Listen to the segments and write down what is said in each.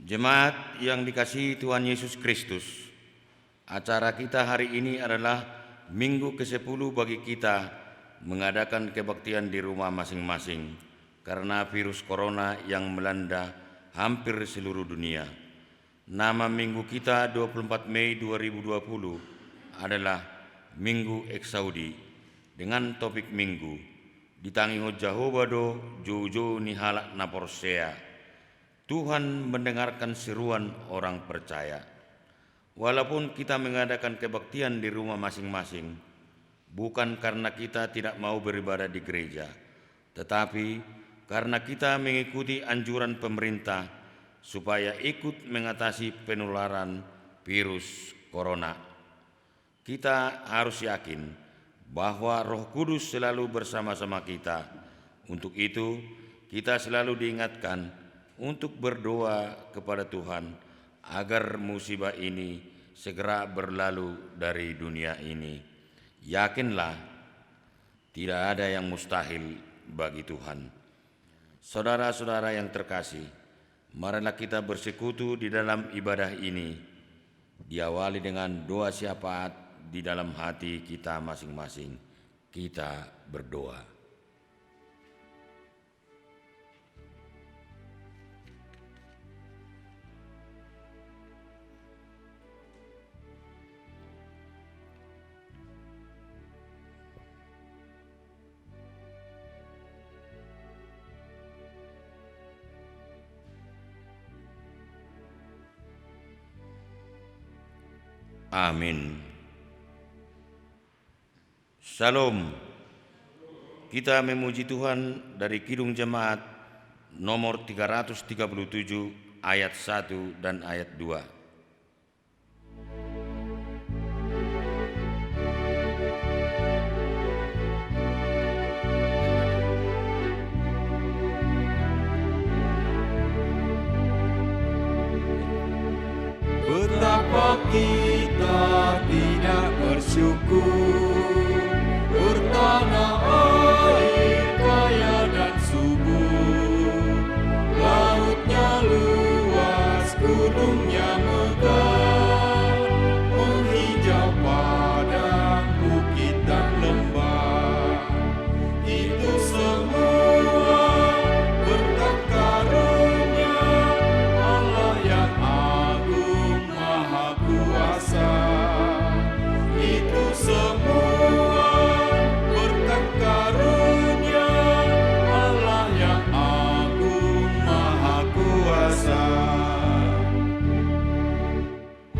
Jemaat yang dikasihi Tuhan Yesus Kristus, acara kita hari ini adalah minggu ke-10 bagi kita mengadakan kebaktian di rumah masing-masing karena virus corona yang melanda hampir seluruh dunia. Nama minggu kita 24 Mei 2020 adalah Minggu Eksaudi dengan topik minggu Ditangiho Jahobado Jojo Nihala Naporsea. Tuhan mendengarkan seruan orang percaya. Walaupun kita mengadakan kebaktian di rumah masing-masing, bukan karena kita tidak mau beribadah di gereja, tetapi karena kita mengikuti anjuran pemerintah supaya ikut mengatasi penularan virus corona. Kita harus yakin bahwa Roh Kudus selalu bersama-sama kita. Untuk itu, kita selalu diingatkan untuk berdoa kepada Tuhan agar musibah ini segera berlalu dari dunia ini. Yakinlah, tidak ada yang mustahil bagi Tuhan. Saudara-saudara yang terkasih, marilah kita bersekutu di dalam ibadah ini, diawali dengan doa syafaat di dalam hati kita masing-masing. Kita berdoa. Amin. Shalom. Kita memuji Tuhan dari Kidung Jemaat nomor 337 ayat 1 dan ayat 2. Betapa kita tidak bersyukur, bertanah air kaya dan subur, lautnya luas, gunungnya megah, menghijau padang, bukit dan lembah. Itu semua berkat karunia Allah yang agung maha kuasa. Itu semua berkat karunia Allah yang agung maha kuasa.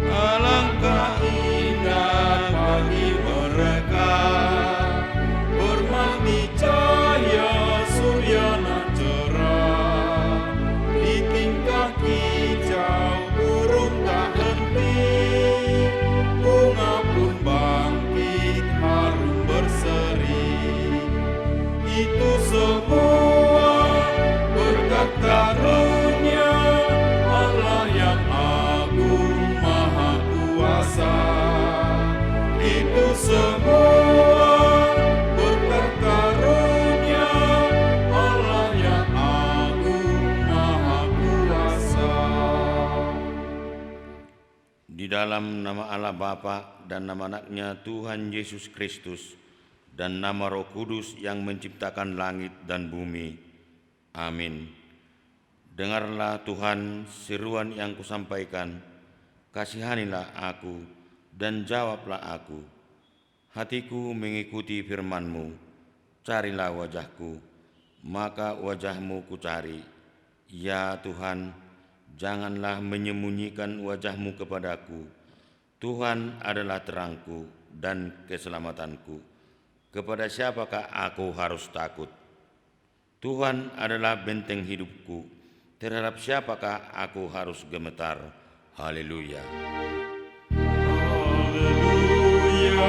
Alangkah indah bagi mereka bermati cahaya surya nan cerah, di tingkah kicau burung tak henti, bunga pun bangkit harum berseri. Itu semua berkat karunia Allah yang agung maha kuasa. Itu semua berkat karunia Allah yang agung maha kuasa. Di dalam nama Allah Bapa dan nama Anaknya Tuhan Yesus Kristus dan nama Roh Kudus yang menciptakan langit dan bumi. Amin. Dengarlah Tuhan seruan yang kusampaikan, kasihanilah aku dan jawablah aku. Hatiku mengikuti firman-Mu, carilah wajah-Ku, maka wajah-Mu kucari. Ya Tuhan, janganlah menyembunyikan wajah-Mu kepadaku. Tuhan adalah terangku dan keselamatanku. Kepada siapakah aku harus takut? Tuhan adalah benteng hidupku. Terhadap siapakah aku harus gemetar? Haleluya. Haleluya,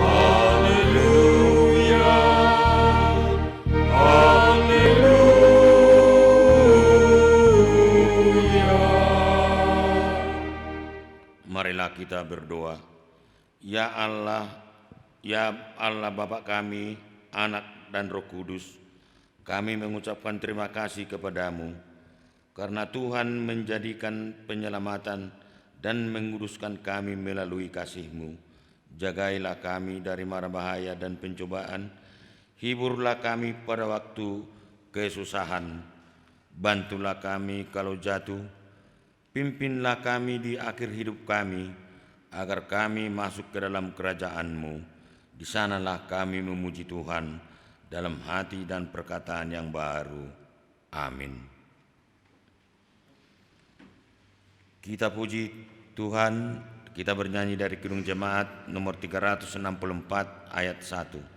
haleluya, haleluya. Marilah kita berdoa. Ya Allah Bapa kami, Anak dan Roh Kudus, kami mengucapkan terima kasih kepadamu karena Tuhan menjadikan penyelamatan dan menguduskan kami melalui kasih-Mu. Jagailah kami dari mara bahaya dan pencobaan, hiburlah kami pada waktu kesusahan, bantulah kami kalau jatuh, pimpinlah kami di akhir hidup kami, agar kami masuk ke dalam kerajaan-Mu. Di sanalah kami memuji Tuhan dalam hati dan perkataan yang baru. Amin. Kita puji Tuhan, kita bernyanyi dari Kidung Jemaat nomor 364 ayat 1.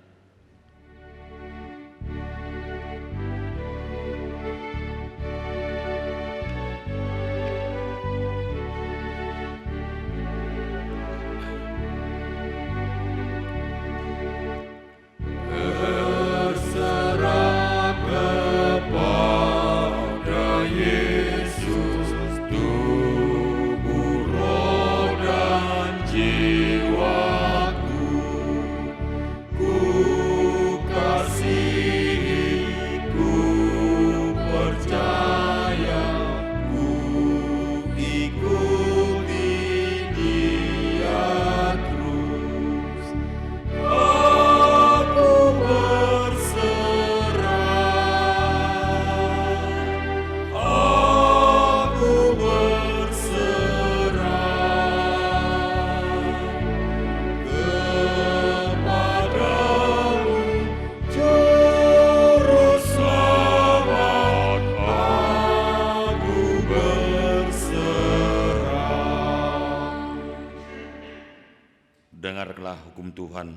Dengarlah hukum Tuhan,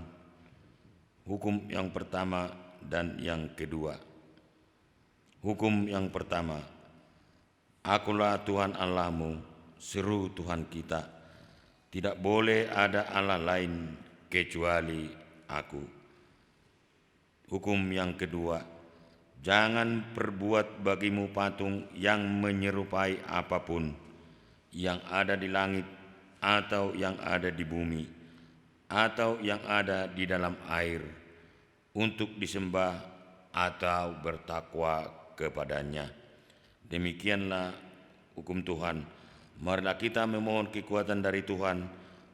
hukum yang pertama dan yang kedua. Hukum yang pertama, Akulah Tuhan Allahmu, seru Tuhan kita, tidak boleh ada Allah lain kecuali Aku. Hukum yang kedua, jangan perbuat bagimu patung yang menyerupai apapun yang ada di langit atau yang ada di bumi atau yang ada di dalam air, untuk disembah atau bertakwa kepadanya. Demikianlah hukum Tuhan. Marilah kita memohon kekuatan dari Tuhan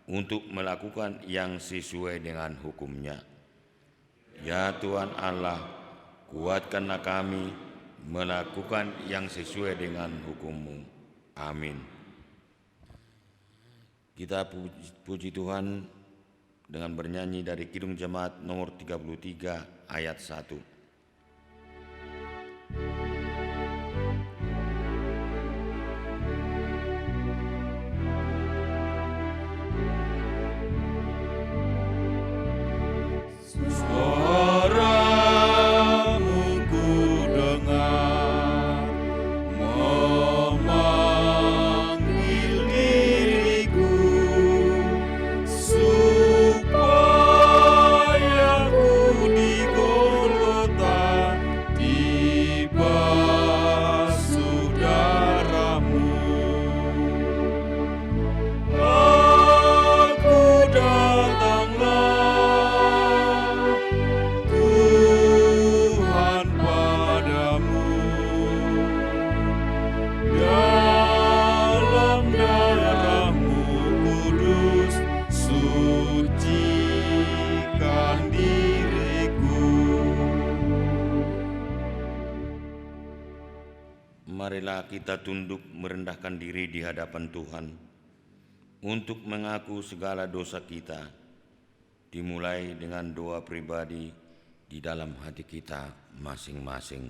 untuk melakukan yang sesuai dengan hukum-Nya. Ya Tuhan Allah, kuatkanlah kami melakukan yang sesuai dengan hukum-Mu. Amin. Kita puji Tuhan dengan bernyanyi dari Kidung Jemaat nomor 33 ayat 1. Marilah kita tunduk merendahkan diri di hadapan Tuhan untuk mengaku segala dosa kita, dimulai dengan doa pribadi di dalam hati kita masing-masing.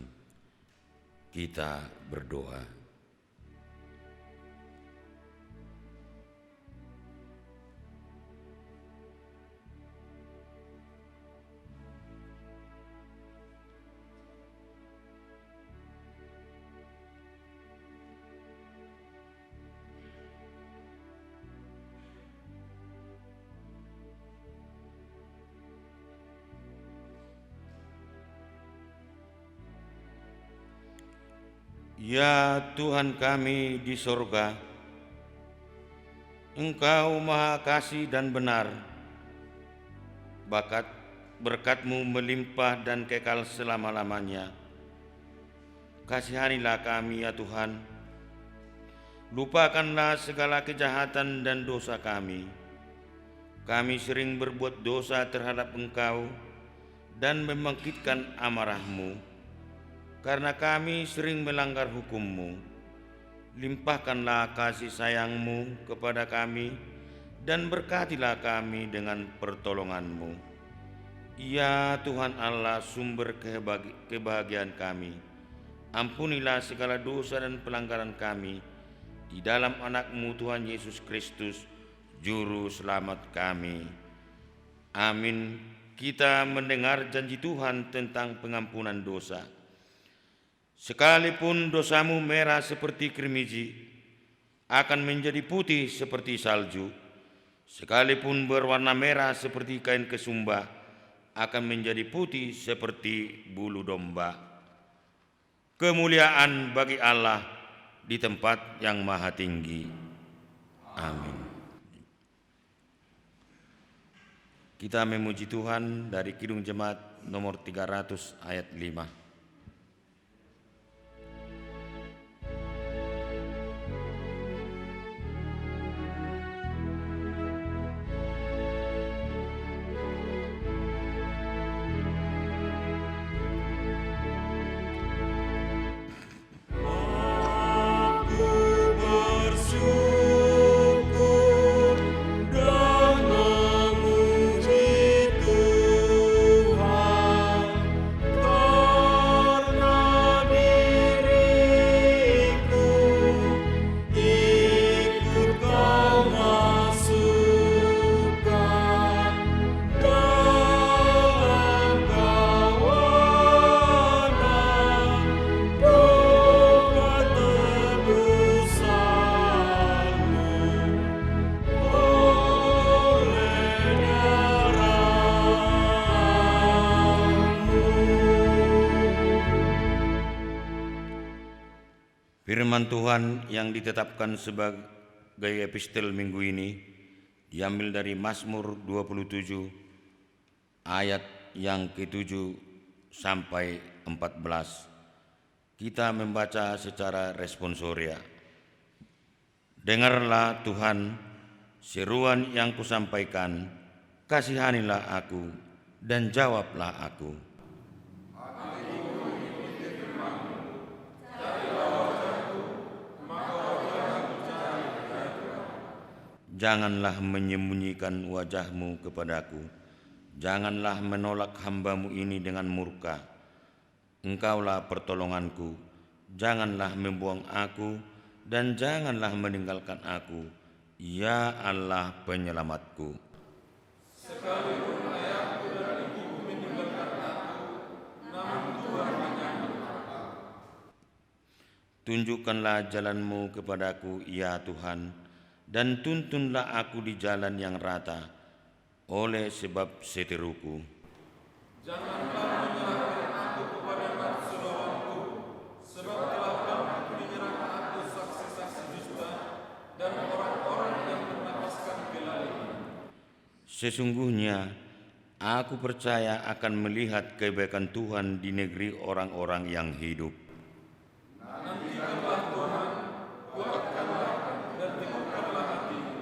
Kita berdoa. Ya Tuhan kami di sorga, Engkau maha kasih dan benar. Berkat-Mu melimpah dan kekal selama-lamanya. Kasihanilah kami ya Tuhan, lupakanlah segala kejahatan dan dosa kami. Kami sering berbuat dosa terhadap Engkau dan membangkitkan amarah-Mu. Karena kami sering melanggar hukum-Mu, limpahkanlah kasih sayang-Mu kepada kami dan berkatilah kami dengan pertolongan-Mu. Ya Tuhan Allah, sumber kebahagiaan kami, ampunilah segala dosa dan pelanggaran kami di dalam anak-Mu Tuhan Yesus Kristus, Juru Selamat kami. Amin. Kita mendengar janji Tuhan tentang pengampunan dosa. Sekalipun dosamu merah seperti kirmiji, akan menjadi putih seperti salju. Sekalipun berwarna merah seperti kain kesumba, akan menjadi putih seperti bulu domba. Kemuliaan bagi Allah di tempat yang maha tinggi. Amin. Kita memuji Tuhan dari Kidung Jemaat nomor 300 ayat 5. Firman Tuhan yang ditetapkan sebagai epistel minggu ini diambil dari Mazmur 27 ayat yang ke-7 sampai 14. Kita membaca secara responsoria. Dengarlah Tuhan seruan yang kusampaikan, kasihanilah aku dan jawablah aku. Janganlah menyembunyikan wajah-Mu kepadaku, janganlah menolak hamba-Mu ini dengan murka. Engkaulah pertolonganku, janganlah membuang aku, dan janganlah meninggalkan aku, ya Allah penyelamatku. Sekalipun ayahku dan ibuku meninggalkan aku, namun Tuhan menyambut aku. Tunjukkanlah jalan-Mu kepadaku, ya Tuhan, dan tuntunlah aku di jalan yang rata oleh sebab seteruku. Janganlah menyerahkan aku kepada nafsu lawanku, sebab telah lama menyerahkan aku saksi-saksi dusta dan orang-orang yang menapaskan kezaliman. Sesungguhnya aku percaya akan melihat kebaikan Tuhan di negeri orang-orang yang hidup. Nantikanlah Tuhan, kuatkanlah dan teguhkanlah hatimu.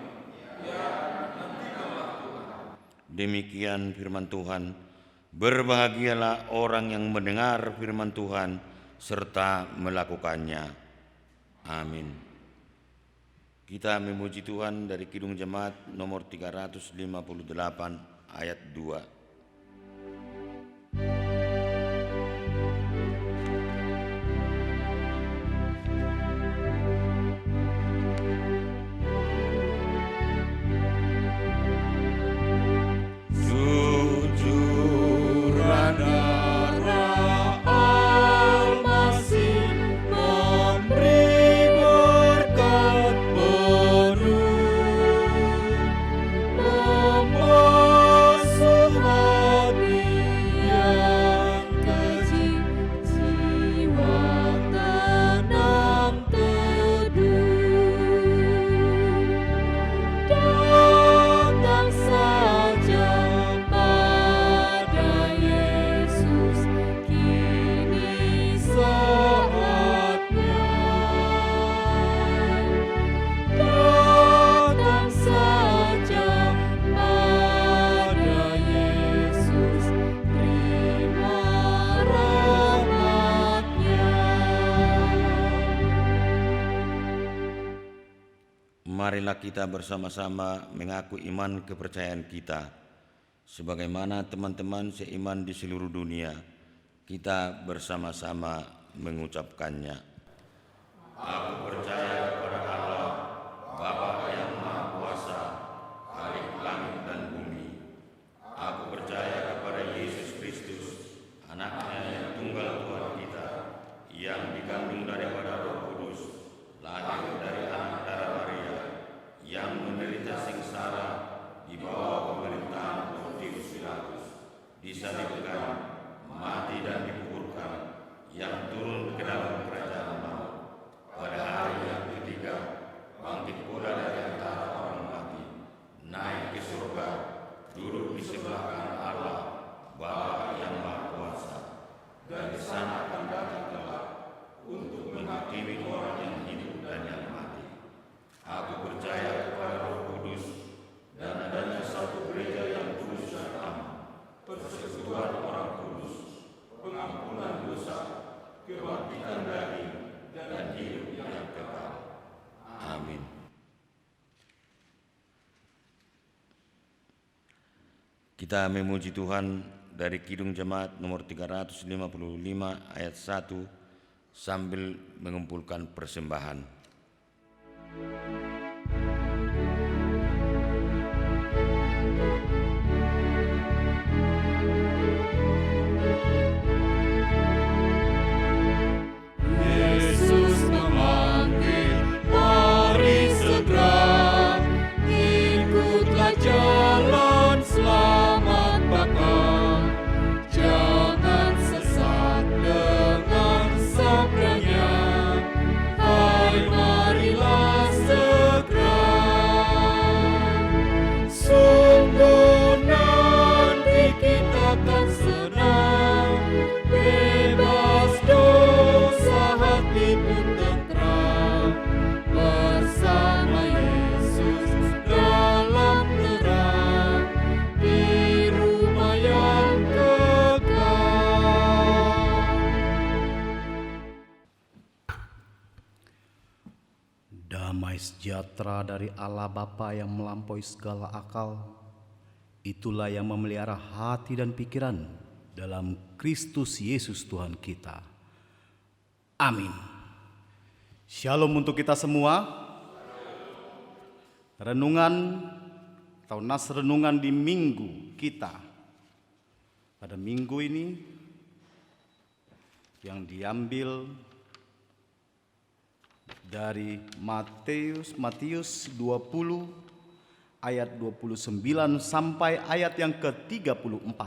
Ya, nantikanlah Tuhan. Demikian firman Tuhan. Berbahagialah orang yang mendengar firman Tuhan serta melakukannya. Amin. Kita memuji Tuhan dari Kidung Jemaat nomor 358 ayat 2. Membasuh marilah kita bersama-sama mengaku iman kepercayaan kita. Sebagaimana teman-teman seiman di seluruh dunia, kita bersama-sama mengucapkannya. Aku percaya kepada Allah, Bapa yang Maha Kuasa, Khalik langit dan bumi. Aku percaya kepada Yesus Kristus, Anaknya yang tunggal Tuhan kita, yang dikandung daripada Roh Kudus, lahir dari anak darah Maria, yang menderita sengsara di bawah pemerintahan Pontius Pilatus, disalibkan, mati dan dikuburkan, yang turun ke dalam kerajaan maut. Pada hari yang ketiga, bangkit pula dari antara orang mati, naik ke surga, duduk di sebelah kanan Allah, Bapa yang Maha Kuasa, dan di sana akan datang kelak untuk menghakimi orang yang hidup dan yang mati. Aku percaya kepada Roh Kudus dan adanya satu gereja yang kudus dan aman, persekutuan orang kudus, pengampunan dosa, kebangkitan daging, dan hidup yang kekal. Amin. Kita memuji Tuhan dari Kidung Jemaat nomor 355 ayat 1 sambil mengumpulkan persembahan. Yesus memanggil, mari segera, ikutlah jalan selamat baka. Jangan sesat dengan sabdanya, hai marilah segera. Sungguh nanti kita akan senang, bebas dosa, hati pun tentram, bersama Yesus dalam terang, di rumah yang kekal. Damai sejahtera dari Allah Bapa yang melampaui segala akal, itulah yang memelihara hati dan pikiran dalam Kristus Yesus Tuhan kita. Amin. Shalom untuk kita semua. Renungan atau nas renungan di minggu kita. Pada minggu ini yang diambil dari Matius 20 ayat 29 sampai ayat yang ke-34.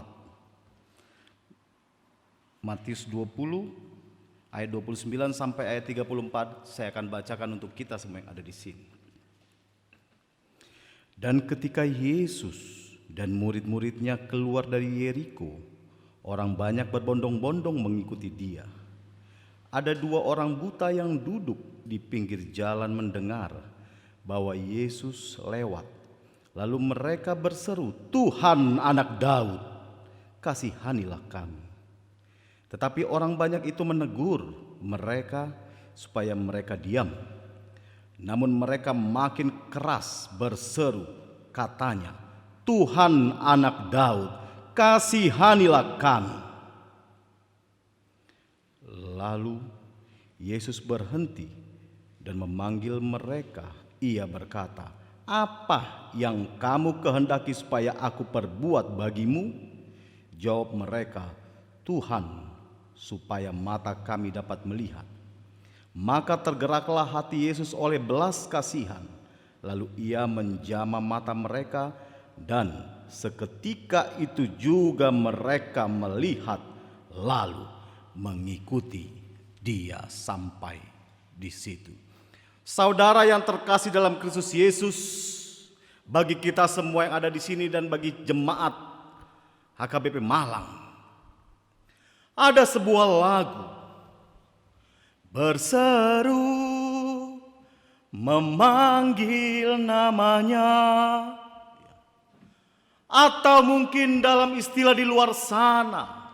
Matius 20 ayat 29 sampai ayat 34 saya akan bacakan untuk kita semua yang ada di sini. Dan ketika Yesus dan murid-muridnya keluar dari Yeriko, orang banyak berbondong-bondong mengikuti dia. Ada dua orang buta yang duduk di pinggir jalan mendengar bahwa Yesus lewat. Lalu mereka berseru, "Tuhan, Anak Daud, kasihanilah kami." Tetapi orang banyak itu menegur mereka supaya mereka diam. Namun mereka makin keras berseru, katanya, "Tuhan, Anak Daud, kasihanilah kami." Lalu Yesus berhenti dan memanggil mereka. Ia berkata, "Apa yang kamu kehendaki supaya aku perbuat bagimu?" Jawab mereka, "Tuhan, supaya mata kami dapat melihat." Maka tergeraklah hati Yesus oleh belas kasihan. Lalu ia menjamah mata mereka, dan seketika itu juga mereka melihat, lalu mengikuti dia sampai di situ. Saudara yang terkasih dalam Kristus Yesus, bagi kita semua yang ada di sini dan bagi jemaat HKBP Malang, ada sebuah lagu berseru memanggil namanya, atau mungkin dalam istilah di luar sana,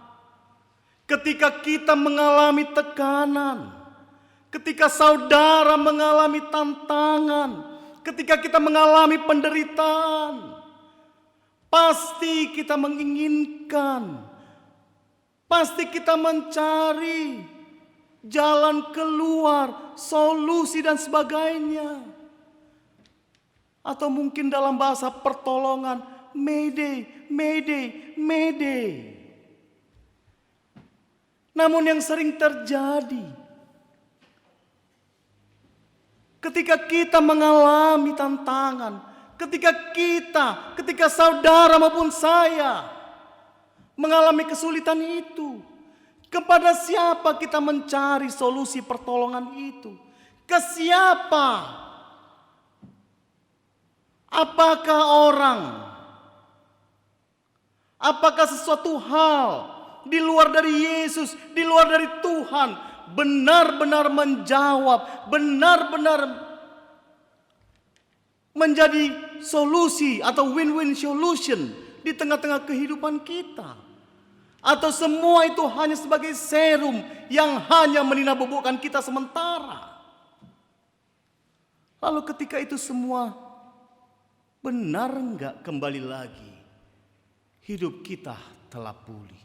ketika kita mengalami tekanan, ketika saudara mengalami tantangan, ketika kita mengalami penderitaan, pasti kita menginginkan, pasti kita mencari jalan keluar, solusi dan sebagainya. Atau mungkin dalam bahasa pertolongan, Mayday, Mayday, Mayday. Namun yang sering terjadi, ketika kita mengalami tantangan, ketika saudara maupun saya mengalami kesulitan itu, kepada siapa kita mencari solusi pertolongan itu? Ke siapa? Apakah orang? Apakah sesuatu hal di luar dari Yesus, di luar dari Tuhan, benar-benar menjawab, benar-benar menjadi solusi atau win-win solution di tengah-tengah kehidupan kita? Atau semua itu hanya sebagai serum yang hanya meninabobokan kita sementara? Lalu ketika itu semua benar enggak, kembali lagi hidup kita telah pulih?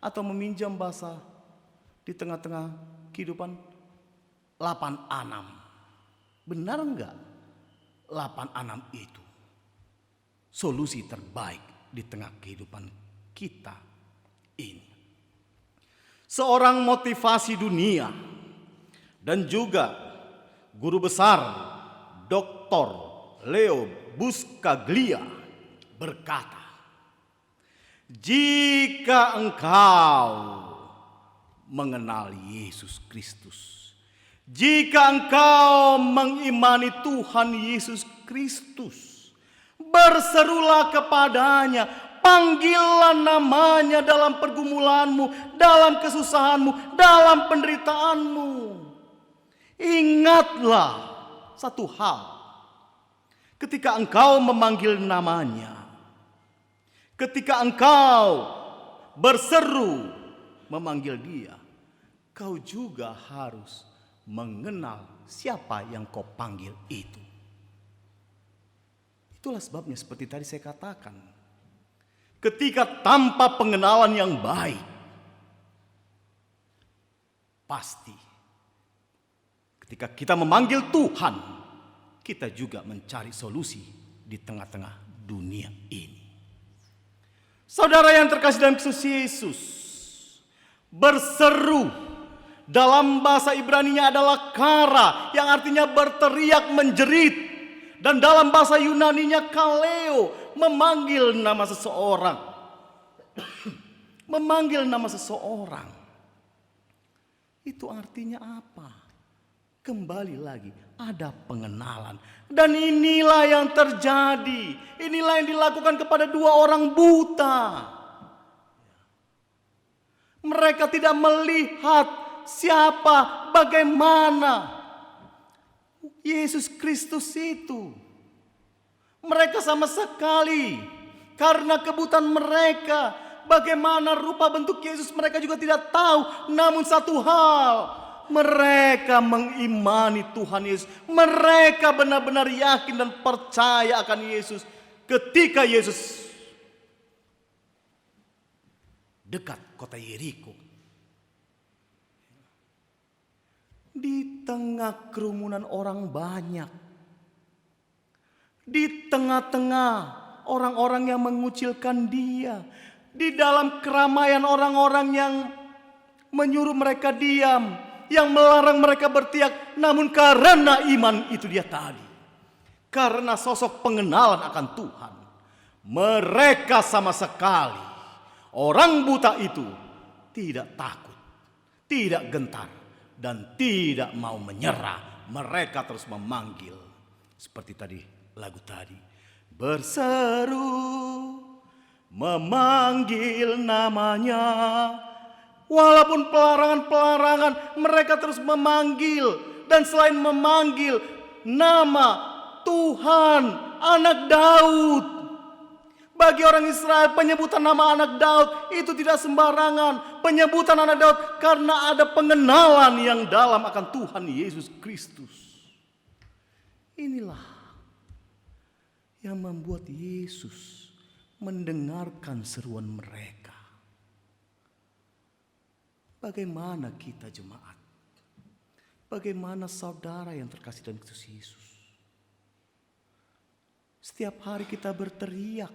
Atau meminjam bahasa di tengah-tengah kehidupan, 8-6. Benar enggak 8-6 itu solusi terbaik di tengah kehidupan kita ini? Seorang motivasi dunia dan juga guru besar Dr. Leo Buscaglia berkata, jika engkau mengenal Yesus Kristus, jika engkau mengimani Tuhan Yesus Kristus, berserulah kepadanya, panggillah namanya dalam pergumulanmu, dalam kesusahanmu, dalam penderitaanmu. Ingatlah satu hal, ketika engkau memanggil namanya, ketika engkau berseru memanggil dia, kau juga harus mengenal siapa yang kau panggil itu. Itulah sebabnya seperti tadi saya katakan, ketika tanpa pengenalan yang baik, pasti ketika kita memanggil Tuhan, kita juga mencari solusi di tengah-tengah dunia ini. Saudara yang terkasih dalam Kristus Yesus, berseru dalam bahasa Ibrani-nya adalah kara, yang artinya berteriak, menjerit. Dan dalam bahasa Yunani-nya kaleo, memanggil nama seseorang. Memanggil nama seseorang. Itu artinya apa? Kembali lagi, ada pengenalan. Dan inilah yang terjadi. Inilah yang dilakukan kepada 2 orang buta. Mereka tidak melihat siapa, bagaimana Yesus Kristus itu. Mereka sama sekali, karena kebutaan mereka, bagaimana rupa bentuk Yesus mereka juga tidak tahu. Namun satu hal, mereka mengimani Tuhan Yesus. Mereka benar-benar yakin dan percaya akan Yesus. Ketika Yesus dekat kota Yeriko, di tengah kerumunan orang banyak, di tengah-tengah orang-orang yang mengucilkan dia, di dalam keramaian orang-orang yang menyuruh mereka diam, yang melarang mereka berteriak, namun karena iman itu dia tadi, karena sosok pengenalan akan Tuhan, mereka sama sekali, orang buta itu tidak takut, tidak gentar, dan tidak mau menyerah. Mereka terus memanggil, seperti tadi lagu tadi, berseru, memanggil namanya. Walaupun pelarangan-pelarangan, mereka terus memanggil. Dan selain memanggil nama Tuhan, anak Daud. Bagi orang Israel, penyebutan nama anak Daud itu tidak sembarangan. Penyebutan anak Daud karena ada pengenalan yang dalam akan Tuhan Yesus Kristus. Inilah yang membuat Yesus mendengarkan seruan mereka. Bagaimana kita jemaat? Bagaimana saudara yang terkasih dalam Kristus Yesus? Setiap hari kita berteriak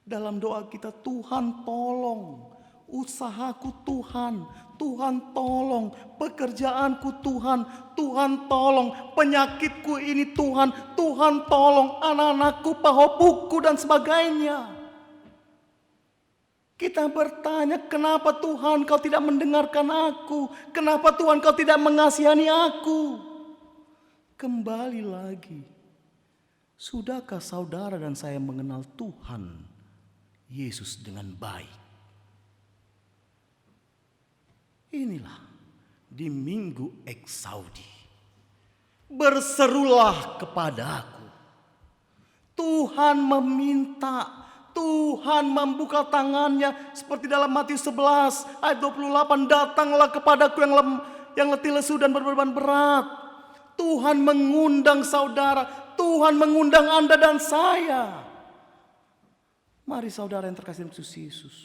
dalam doa kita, Tuhan tolong usahaku, Tuhan, Tuhan tolong pekerjaanku, Tuhan, Tuhan tolong penyakitku ini, Tuhan, Tuhan tolong anak-anakku, pahopuku dan sebagainya. Kita bertanya, kenapa Tuhan kau tidak mendengarkan aku? Kenapa Tuhan kau tidak mengasihani aku? Kembali lagi, sudahkah saudara dan saya mengenal Tuhan Yesus dengan baik? Inilah di Minggu Eksaudi, berserulah kepadaku. Tuhan meminta, Tuhan membuka tangannya seperti dalam Matius 11 ayat 28, datanglah kepadaku yang letih lesu dan berbeban berat. Tuhan mengundang saudara, Tuhan mengundang Anda dan saya. Mari saudara yang terkasih dalam Kristus Yesus,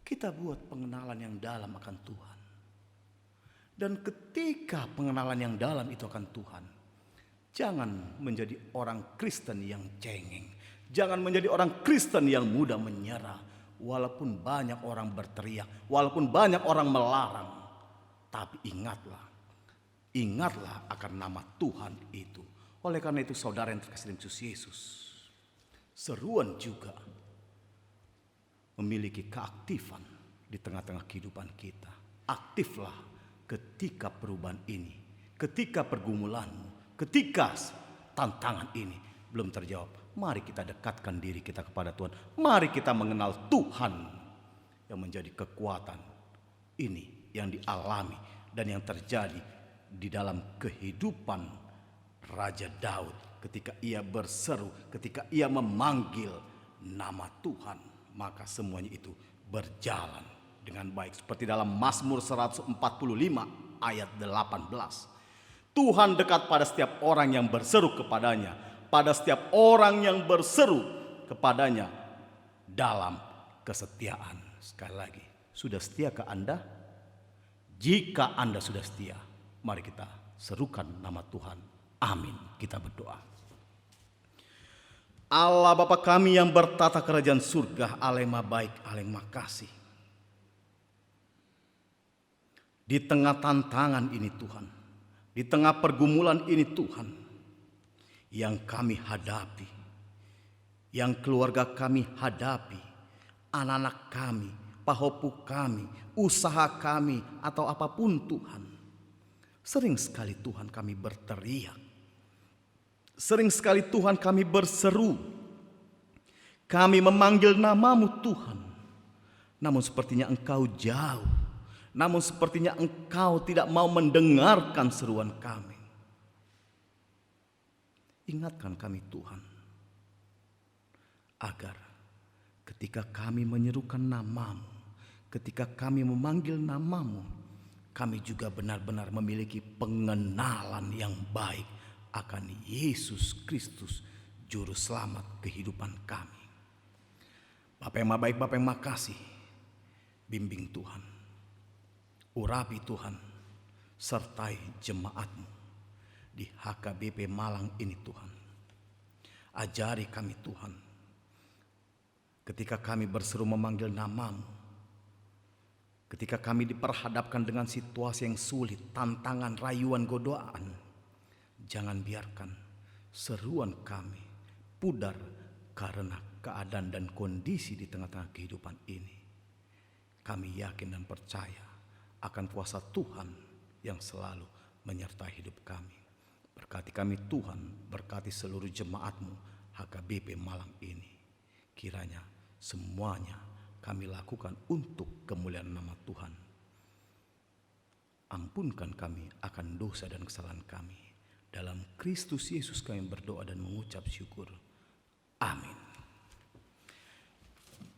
kita buat pengenalan yang dalam akan Tuhan. Dan ketika pengenalan yang dalam itu akan Tuhan, jangan menjadi orang Kristen yang cengeng. Jangan menjadi orang Kristen yang mudah menyerah. Walaupun banyak orang berteriak, walaupun banyak orang melarang. Tapi ingatlah akan nama Tuhan itu. Oleh karena itu saudara yang terkasih dalam Kristus Yesus, seruan juga memiliki keaktifan di tengah-tengah kehidupan kita. Aktiflah ketika perubahan ini, ketika pergumulanmu, ketika tantangan ini belum terjawab. Mari kita dekatkan diri kita kepada Tuhan. Mari kita mengenal Tuhan yang menjadi kekuatan ini yang dialami dan yang terjadi di dalam kehidupan Raja Daud ketika ia berseru, ketika ia memanggil nama Tuhan, maka semuanya itu berjalan dengan baik. Seperti dalam Mazmur 145 ayat 18. Tuhan dekat pada setiap orang yang berseru kepadanya, pada setiap orang yang berseru kepadanya dalam kesetiaan. Sekali lagi, sudah setiakah Anda? Jika Anda sudah setia, mari kita serukan nama Tuhan. Amin. Kita berdoa. Allah Bapa kami yang bertata kerajaan surga, Allah yang maha baik, Allah yang maha kasih. Di tengah tantangan ini Tuhan, di tengah pergumulan ini Tuhan, yang kami hadapi, yang keluarga kami hadapi, anak-anak kami, pahopu kami, usaha kami, atau apapun Tuhan. Sering sekali Tuhan kami berteriak. Sering sekali Tuhan kami berseru. Kami memanggil nama-Mu Tuhan. Namun sepertinya Engkau jauh. Namun sepertinya Engkau tidak mau mendengarkan seruan kami. Ingatkan kami Tuhan, agar ketika kami menyerukan nama-Mu, ketika kami memanggil nama-Mu, kami juga benar-benar memiliki pengenalan yang baik akan Yesus Kristus, Juru Selamat kehidupan kami. Bapa yang maha baik, Bapa yang maha kasih, bimbing Tuhan, urapi Tuhan, sertai jemaat-Mu di HKBP Malang ini Tuhan. Ajari kami Tuhan, ketika kami berseru memanggil nama-Mu, ketika kami diperhadapkan dengan situasi yang sulit, tantangan, rayuan, godaan, jangan biarkan seruan kami pudar karena keadaan dan kondisi di tengah-tengah kehidupan ini. Kami yakin dan percaya akan kuasa Tuhan yang selalu menyertai hidup kami. Berkati kami Tuhan, berkati seluruh jemaat-Mu HKBP Malang ini. Kiranya semuanya kami lakukan untuk kemuliaan nama Tuhan. Ampunkan kami akan dosa dan kesalahan kami. Dalam Kristus Yesus kami berdoa dan mengucap syukur. Amin.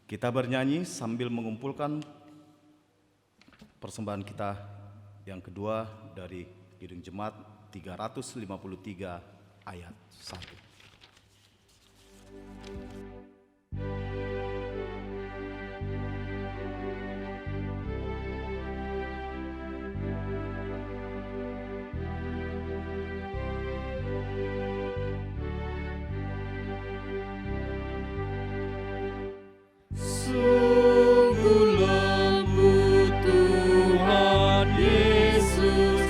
Kita bernyanyi sambil mengumpulkan persembahan kita yang kedua dari Kidung Jemaat 353 ayat 1. Sungguh lembut Tuhan Yesus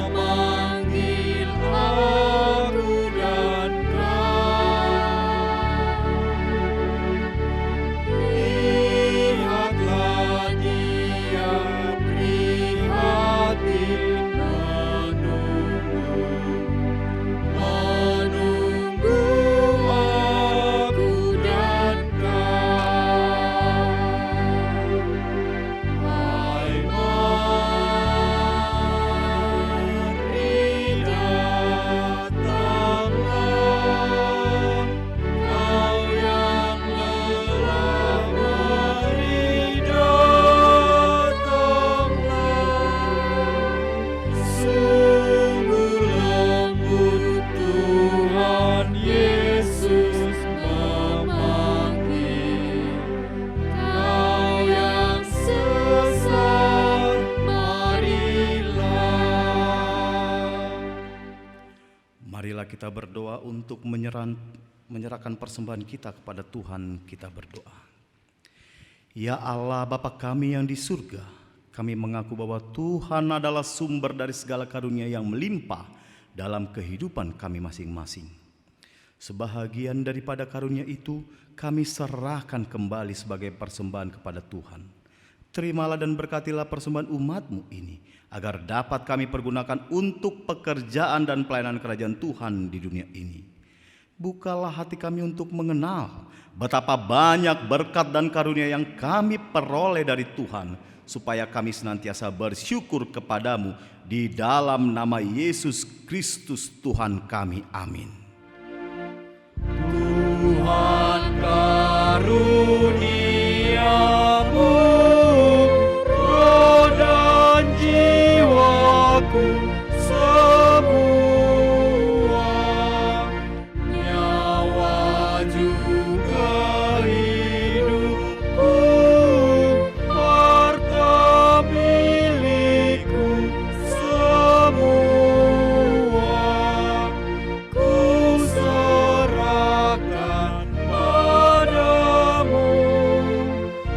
memanggil aku dan kau. Lihatlah Dia prihatin menunggu aku dan kau. Hai mari datanglah, kau yang lelah, mari datanglah. Sungguh lembut Tuhan Yesus memanggil, kau yang sesat, marilah. Marilah kita berdoa untuk menyerahkan persembahan kita kepada Tuhan. Kita berdoa. Ya Allah, Bapa kami yang di surga, kami mengaku bahwa Tuhan adalah sumber dari segala karunia yang melimpah dalam kehidupan kami masing-masing. Sebahagian daripada karunia itu kami serahkan kembali sebagai persembahan kepada Tuhan. Terimalah dan berkatilah persembahan umat-Mu ini, agar dapat kami pergunakan untuk pekerjaan dan pelayanan kerajaan Tuhan di dunia ini. Bukalah hati kami untuk mengenal betapa banyak berkat dan karunia yang kami peroleh dari Tuhan, supaya kami senantiasa bersyukur kepadamu di dalam nama Yesus Kristus Tuhan kami. Amin. Tuhan karuniamu, roh dan jiwaku semua, nyawa juga hidupku, harta milikku semua, ku serahkan padamu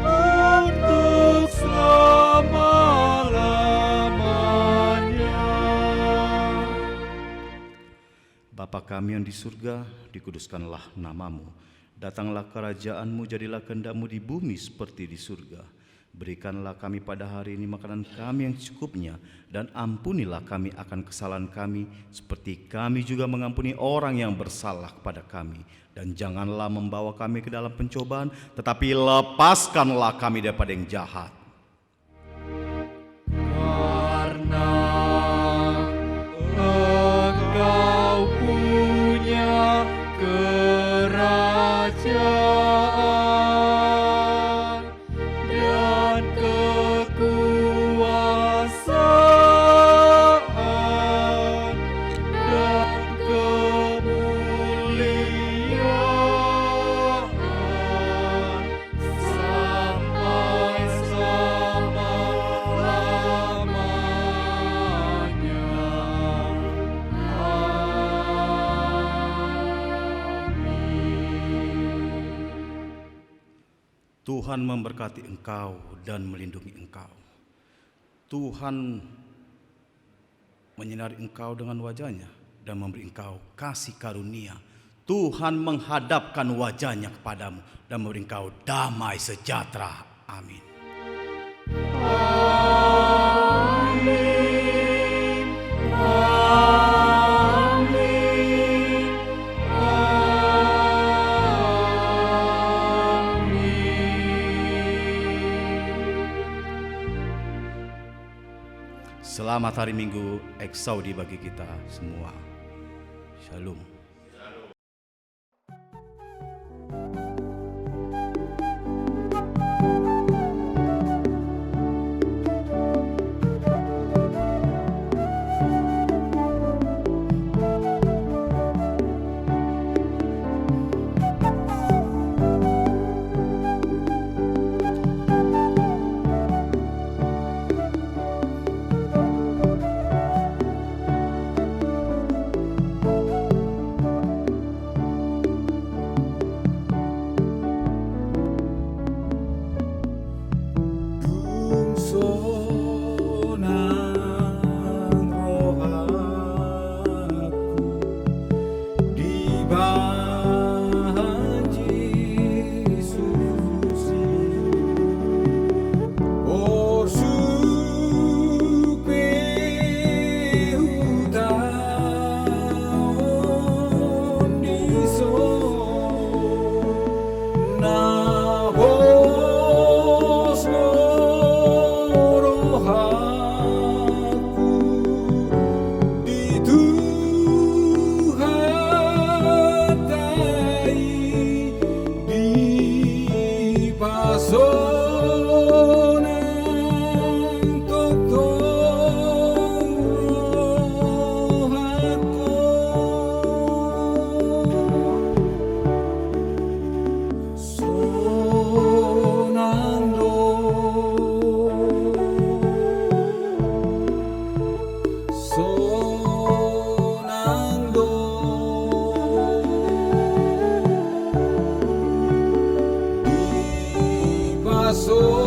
untuk selama-lamanya. Bapa kami yang di surga, dikuduskanlah namamu. Datanglah kerajaan-Mu, jadilah kehendak-Mu di bumi seperti di surga. Berikanlah kami pada hari ini makanan kami yang secukupnya, dan ampunilah kami akan kesalahan kami, seperti kami juga mengampuni orang yang bersalah kepada kami. Dan janganlah membawa kami ke dalam pencobaan, tetapi lepaskanlah kami daripada yang jahat. Karena Engkau punya kerajaan dan kekuasaan dan kemuliaan sampai selama-lamanya. Tuhan memberkati engkau dan melindungi engkau. Tuhan menyinari engkau dengan wajah-Nya dan memberi engkau kasih karunia. Tuhan menghadapkan wajah-Nya kepadamu dan memberi engkau damai sejahtera. Amin. Amin. Amin. Selamat hari Minggu Eksaudi bagi kita semua. Shalom. masuk